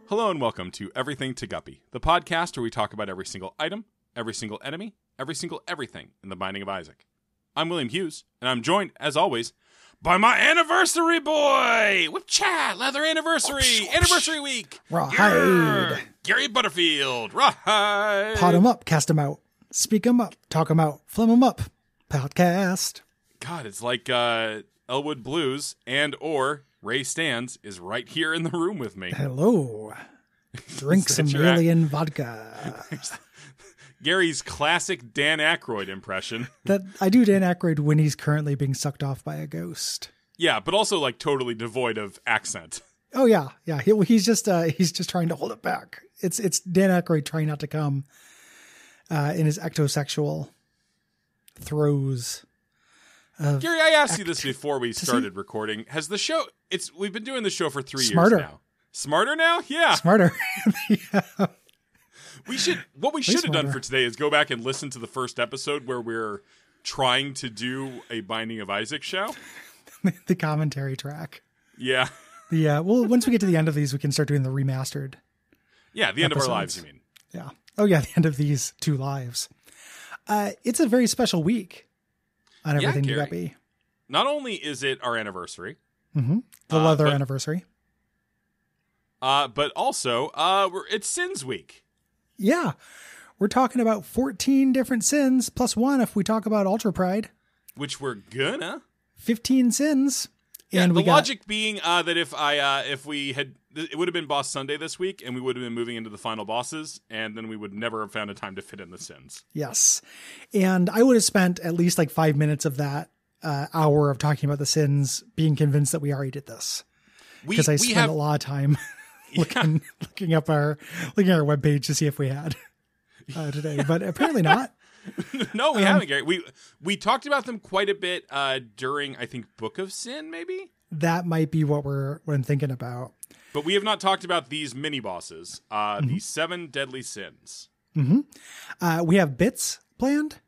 Hello and welcome to Everything to Guppy, the podcast where we talk about every single item, every single enemy, every single everything in the Binding of Isaac. I'm William Hughes, and I'm joined, as always, by my anniversary boy! Whip-cha! Leather anniversary! Anniversary week! Rawhide! Gary Butterfield! Rawhide! Pot 'em up, cast 'em out. Speak 'em up, talk 'em out, flim 'em up. Podcast. God, it's like Elwood Blues and or Ray Stans is right here in the room with me. Hello. Drink some alien vodka. Gary's classic Dan Aykroyd impression. That I do Dan Aykroyd when he's currently being sucked off by a ghost. Yeah, but also like totally devoid of accent. Oh yeah. He's just trying to hold it back. It's Dan Aykroyd trying not to come in his ectosexual throes. Gary, I asked you this before we started recording. Has the show? We've been doing the show for 3 years now. Smarter now? Yeah. Smarter. Yeah. What we should have done for today is go back and listen to the first episode where we're trying to do a Binding of Isaac show. The commentary track. Yeah. Well, once we get to the end of these, we can start doing the remastered. Yeah, the end of our lives, you mean. Yeah. Oh, yeah, the end of these 2 lives. It's a very special week on Everything to Guppy. Not only is it our anniversary. Mm-hmm. The leather anniversary. But also, it's Sins Week. Yeah. We're talking about 14 different sins, plus 1 if we talk about Ultra Pride. Which we're gonna. 15 sins. Yeah, and the logic being that if we had, it would have been Boss Sunday this week, and we would have been moving into the final bosses, and then we would never have found a time to fit in the sins. Yes. And I would have spent at least like 5 minutes of that hour of talking about the sins being convinced that we already did this. Because I spent a lot of time looking at our webpage to see if we had today, but apparently not. No, we haven't, Gary. We talked about them quite a bit during, I think, Book of Sin, maybe? That might be what I'm thinking about. But we have not talked about these mini-bosses, the 7 Deadly Sins. Mm-hmm. We have bits planned.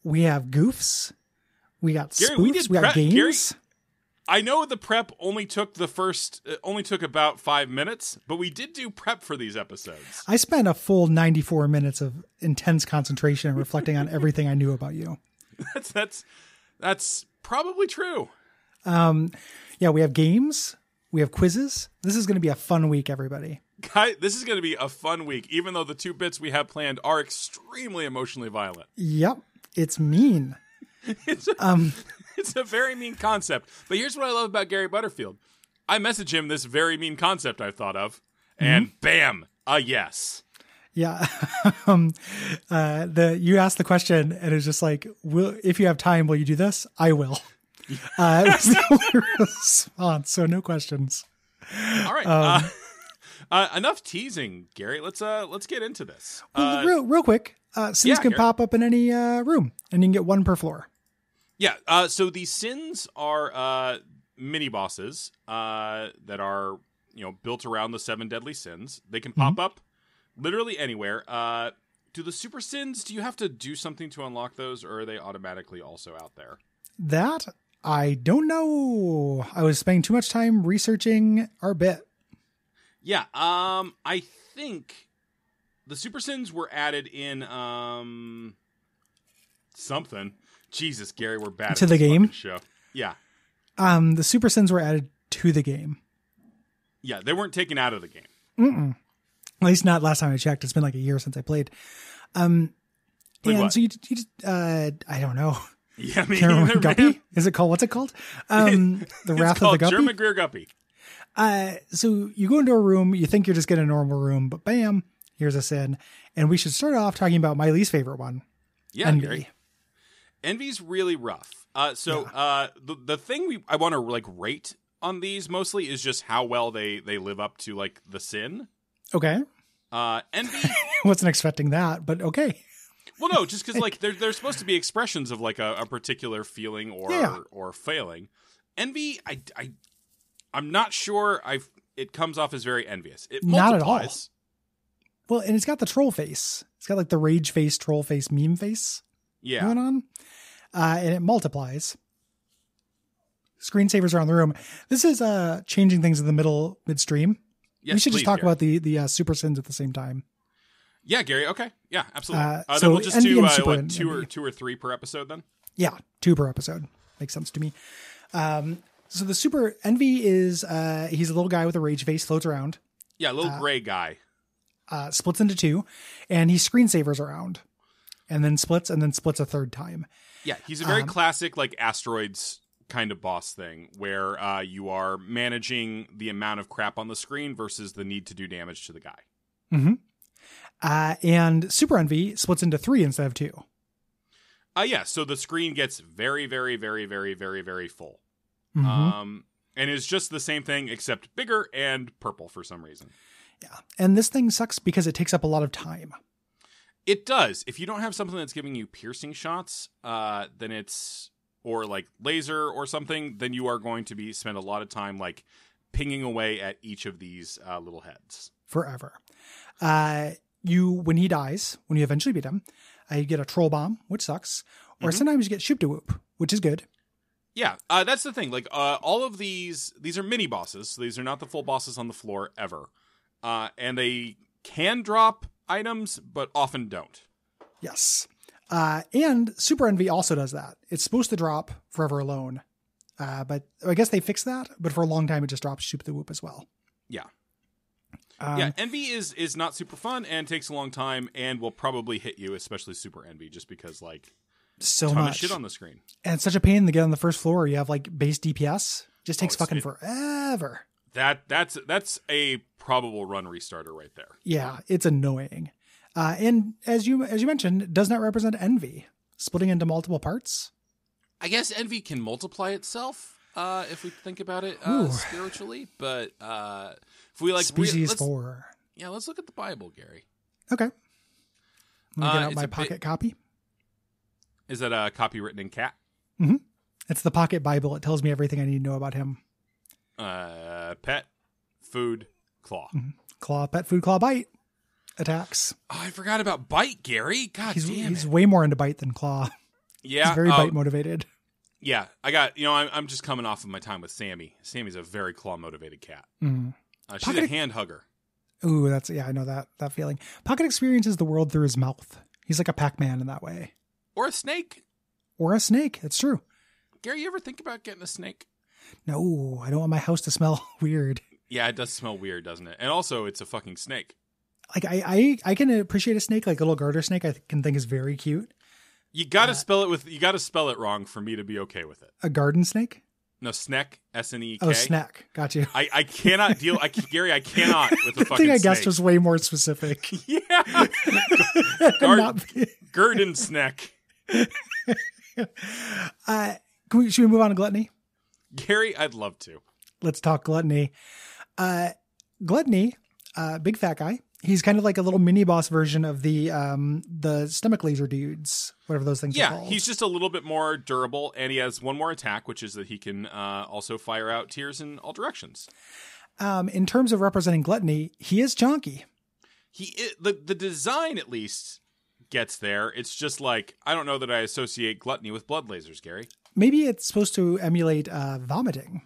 We have goofs. We got Gary, spoofs. We got games. Gary, I know the prep only took about 5 minutes, but we did do prep for these episodes. I spent a full 94 minutes of intense concentration and reflecting on everything I knew about you. That's probably true. Yeah, we have games. We have quizzes. This is going to be a fun week, everybody. This is going to be a fun week, even though the 2 bits we have planned are extremely emotionally violent. Yep. It's mean. It's a very mean concept. But here's what I love about Gary Butterfield. I message him this very mean concept I thought of, and bam, a yes. Yeah. You asked the question, and it's just like, if you have time, will you do this? I will. It was the only response, so no questions. All right. Enough teasing, Gary. Let's get into this. Real quick. Sins can pop up in any room, and you can get 1 per floor. Yeah. So these sins are mini bosses that are built around the 7 deadly sins. They can pop up literally anywhere. Do the super sins? Do you have to do something to unlock those, or are they automatically also out there? That I don't know. I was spending too much time researching our bit. Yeah. I think the super sins were added in something. Jesus, Gary, we're bad to at the this game show. Yeah. The super sins were added to the game. Yeah, they weren't taken out of the game. Mm-mm. At least not last time I checked. It's been like a year since I played. And what? so you just I don't know. Yeah, me Can't remember. either, Guppy? man. Is it called? What's it called? The Wrath of the Guppy. German Greer Guppy. So you go into a room, you think you're just getting a normal room, but bam, here's a sin. And we should start off talking about my least favorite one. Yeah, Envy. Gary. Envy's really rough. The thing I want to rate on these mostly is just how well they live up to the sin. Okay. Envy. Wasn't expecting that, but okay. Well, no, just because they're supposed to be expressions of a particular feeling or failing. Envy, I'm not sure. It comes off as very envious. It not at all. multiplies. Well, and it's got the troll face. It's got the rage face, troll face, meme face going on. And it multiplies. Screensavers around the room. This is changing things in the midstream. Yes, we should just talk Gary. about the super sins at the same time. Yeah, Gary. Okay. Yeah, absolutely. So then we'll just Envy do and Super two or three per episode then. Yeah, 2 per episode. Makes sense to me. So the Super Envy is he's a little guy with a rage face, floats around. Yeah, a little gray guy. Splits into 2, and he screensavers around, and then splits a third time. Yeah, he's a very classic like asteroids kind of boss thing where you are managing the amount of crap on the screen versus the need to do damage to the guy. Mm-hmm. And Super Envy splits into 3 instead of 2. Yeah, so the screen gets very, very, very, very, very, very full. Mm-hmm. And is just the same thing except bigger and purple for some reason. Yeah, and this thing sucks because it takes up a lot of time. It does. If you don't have something that's giving you piercing shots, then it's, or like laser or something, then you are going to spend a lot of time like pinging away at each of these little heads. Forever. When he dies, when you eventually beat him, you get a troll bomb, which sucks, or sometimes you get shoop de whoop, which is good. Yeah, that's the thing. Like all of these are mini bosses. So these are not the full bosses on the floor ever, and they can drop items, but often don't. Yes, and Super Envy also does that. It's supposed to drop Forever Alone, but I guess they fixed that. But for a long time, it just drops shoop de whoop as well. Yeah. Yeah, Envy is not super fun and takes a long time and will probably hit you, especially Super Envy, just because like so ton much of shit on the screen. And it's such a pain to get on the first floor. You have like base DPS. Just takes fucking forever. That's a probable run restarter right there. Yeah, it's annoying. And as you mentioned, it does not represent Envy. Splitting into multiple parts. I guess Envy can multiply itself, if we think about it spiritually, but if we like Species 4. Yeah, let's look at the Bible, Gary. Okay. Let me get out my pocket copy. Is that a copy written in cat? Mm-hmm. It's the pocket Bible. It tells me everything I need to know about him. Pet, food, claw. Mm-hmm. Claw, pet, food, claw, bite. Attacks. Oh, I forgot about bite, Gary. God damn it. He's way more into bite than claw. Yeah. He's very bite motivated. Yeah, I got, I'm just coming off of my time with Sammy. Sammy's a very claw motivated cat. Mm. She's a hand hugger. Ooh, I know that feeling. Pocket experiences the world through his mouth. He's like a Pac-Man in that way. Or a snake. Or a snake. It's true. Gary, you ever think about getting a snake? No, I don't want my house to smell weird. Yeah, it does smell weird, doesn't it? And also, it's a fucking snake. Like I can appreciate a snake, like a little garter snake. I can think is very cute. You gotta spell it wrong for me to be okay with it. A garden snake? No, sneck, S-N-E-K. Oh, snack. Got you. I cannot deal. Gary, I cannot with a fucking thing I snake. guessed was way more specific. Yeah. Garden snack. Should we move on to gluttony? Gary, I'd love to. Let's talk gluttony. Gluttony, big fat guy. He's kind of like a little mini boss version of the stomach laser dudes, whatever those things are called. Yeah, he's just a little bit more durable, and he has one more attack, which is that he can also fire out tears in all directions. In terms of representing gluttony, he is chonky. The design, at least, gets there. It's just like, I don't know that I associate gluttony with blood lasers, Gary. Maybe it's supposed to emulate vomiting.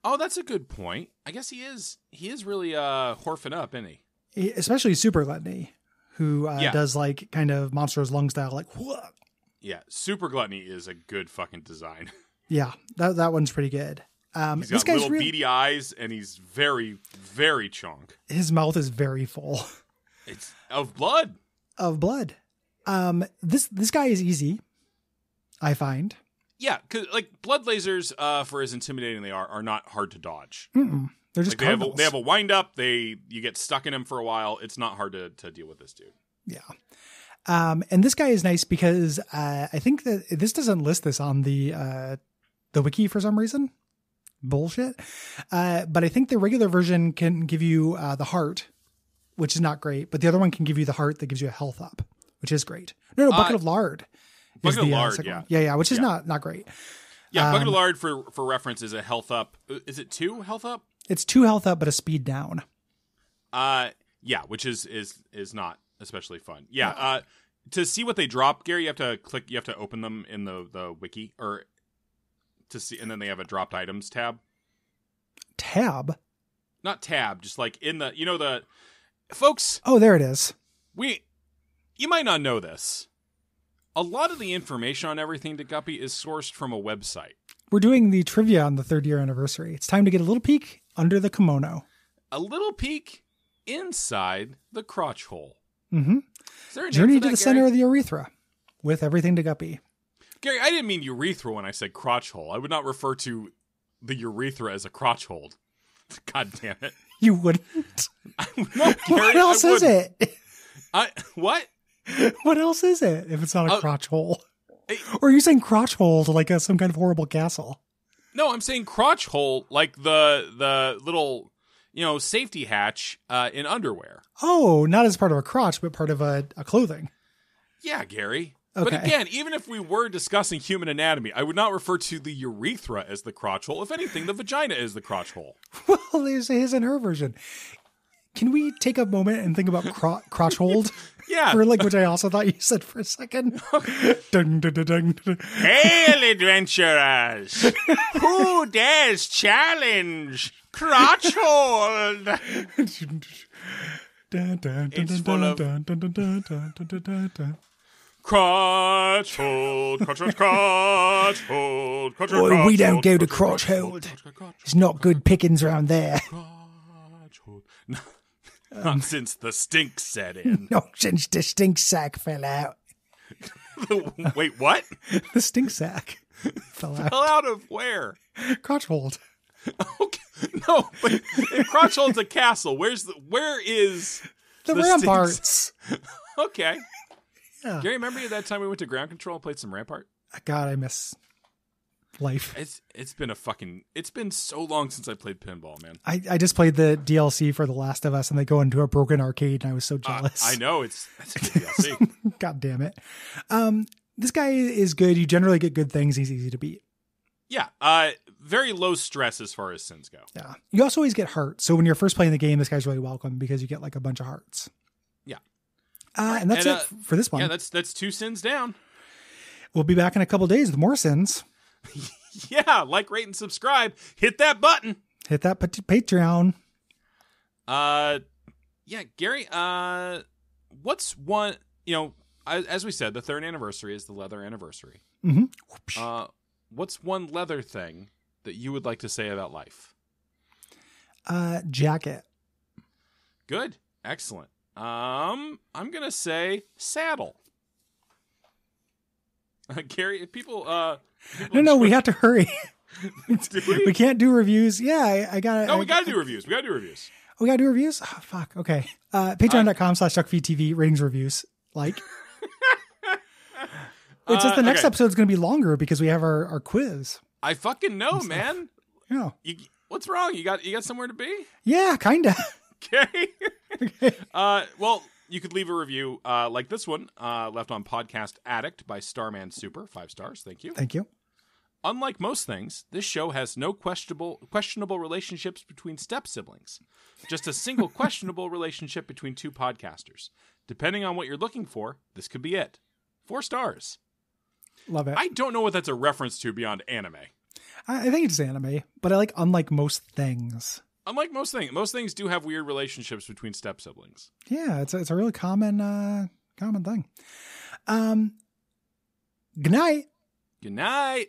Oh, that's a good point. I guess he is really horfing up, isn't he? Especially Super Gluttony, who does like kind of Monster's Lung style, like whoa. Yeah, Super Gluttony is a good fucking design. Yeah, that one's pretty good. He's got little beady eyes, and he's very, very chonk. His mouth is very full. It's of blood. Of blood. This guy is easy, I find. Yeah, because like blood lasers, for as intimidating they are not hard to dodge. Mm-mm. They're just like they have a wind up. You get stuck in them for a while. It's not hard to deal with this dude. Yeah. And this guy is nice because I think that this doesn't list this on the wiki for some reason. Bullshit. But I think the regular version can give you the heart, which is not great. But the other one can give you the heart that gives you a health up, which is great. No, bucket of lard. Bucket of lard, yeah. Yeah, which is not great. Yeah, bucket of lard, for reference, is a health up. Is it 2 health up? It's 2 health up, but a speed down. Yeah, which is not especially fun. Yeah, to see what they drop, Gary, you have to open them in the wiki, or to see, and then they have a dropped items tab. Tab? not tab, just like in the, the folks. Oh, there it is. You might not know this. A lot of the information on Everything to Guppy is sourced from a website. We're doing the trivia on the 3rd year anniversary. It's time to get a little peek under the kimono. A little peek inside the crotch hole. Mm-hmm. Journey to the center of the urethra with Everything to Guppy. Gary, I didn't mean urethra when I said crotch hole. I would not refer to the urethra as a crotch hole. God damn it. You wouldn't? No, Gary, what else is it? What? What else is it if it's not a crotch hole? Or are you saying crotch hole to like some kind of horrible castle? No, I'm saying crotch hole like the little, safety hatch in underwear. Oh, not as part of a crotch, but part of a clothing. Yeah, Gary. Okay. But again, even if we were discussing human anatomy, I would not refer to the urethra as the crotch hole. If anything, the vagina is the crotch hole. Well, there's his and her version. Can we take a moment and think about crotch hold? Yeah. Which I also thought you said for a second. Dun, dun, dun, dun, dun. Hail, adventurers! Who dares challenge crotch hold? It's full of crotch hold, crotch hold. Boy, we don't go to crotch hold. It's not good pickings around there. Crotch hold. Not since the stink set in. Not since the stink sack fell out. Wait, what? The stink sack fell out. Fell out of where? Crotch hold. Okay. No, but if crotch hold's a castle, where is the ramparts? Okay. Yeah. Gary, remember that time we went to ground control and played some Rampart? God, I miss life. It's been so long since I played pinball, man. I just played the DLC for The Last of Us, and they go into a broken arcade, and I was so jealous. I know that's a good DLC. God damn it. This guy is good. You generally get good things. He's easy to beat. Yeah. Very low stress as far as sins go. Yeah. You also always get hurt. So when you're first playing the game, this guy's really welcome because you get like a bunch of hearts. Yeah. And that's it for this one. Yeah, that's 2 sins down. We'll be back in a couple days with more sins. Yeah, like, rate, and subscribe. Hit that button. Hit that Patreon. Yeah, Gary, what's one, as we said, the 3rd anniversary is the leather anniversary. Mm-hmm. What's one leather thing that you would like to say about life? Jacket. Good. Excellent. I'm going to say saddle. Gary, if people No, we have to hurry. We can't do reviews. Yeah, I got it. No, we got to do reviews. We got to do reviews. We got to do reviews? Oh, fuck. Okay. Patreon.com/DuckFeedTV ratings reviews. Like. It's just the next episode's going to be longer because we have our quiz. I fucking know, man. Yeah. What's wrong? You got somewhere to be? Yeah, kind of. Okay. Well, you could leave a review like this one, left on Podcast Addict by Starman Super. 5 stars. Thank you. Thank you. Unlike most things, this show has no questionable relationships between step-siblings. Just a single questionable relationship between 2 podcasters. Depending on what you're looking for, this could be it. 4 stars. Love it. I don't know what that's a reference to beyond anime. I think it's anime, but I like unlike most things. Unlike most things do have weird relationships between step-siblings. Yeah, it's a really common thing. Good night. Good night.